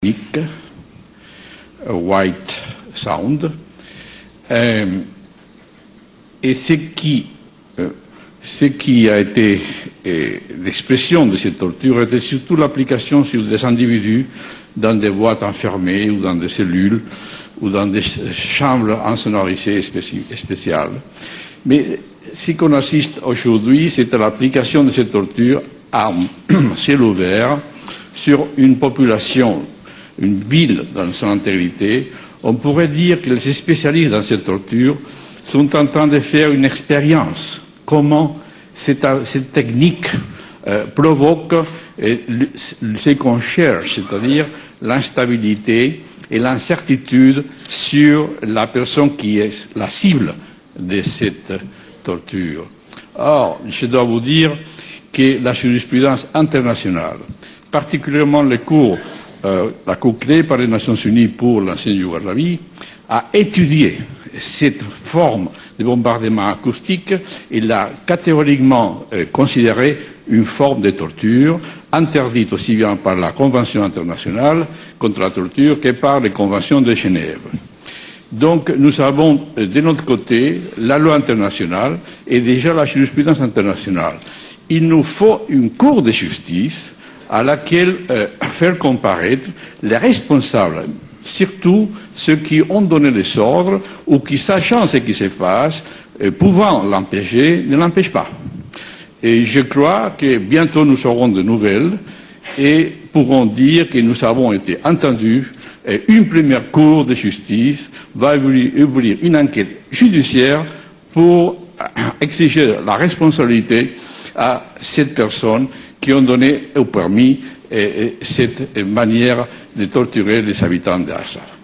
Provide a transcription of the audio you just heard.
acoustique, white sound, et ce qui a été l'expression de cette torture était surtout l'application sur des individus dans des boîtes enfermées ou dans des cellules ou dans des chambres insonorisées spéciales. Mais ce qu'on assiste aujourd'hui, c'est à l'application de cette torture à ciel ouvert sur une population, une ville dans son intégrité. On pourrait dire que les spécialistes dans cette torture sont en train de faire une expérience. Comment cette technique provoque ce qu'on cherche, c'est-à-dire l'instabilité et l'incertitude sur la personne qui est la cible de cette torture. Or, je dois vous dire que la jurisprudence internationale, particulièrement la Cour créée par les Nations Unies pour l'ancienne Yougoslavie, a étudié cette forme de bombardement acoustique et l'a catégoriquement considérée une forme de torture, interdite aussi bien par la Convention internationale contre la torture que par les conventions de Genève. Donc nous avons de notre côté la loi internationale et déjà la jurisprudence internationale. Il nous faut une cour de justice à laquelle faire comparaître les responsables, surtout ceux qui ont donné les ordres ou qui, sachant ce qui se passe, pouvant l'empêcher, ne l'empêchent pas. Et je crois que bientôt nous aurons de nouvelles et pourrons dire que nous avons été entendus. Et une première cour de justice va ouvrir une enquête judiciaire pour exiger la responsabilité à cette personne qui ont donné ou permis cette manière de torturer les habitants d'Assar.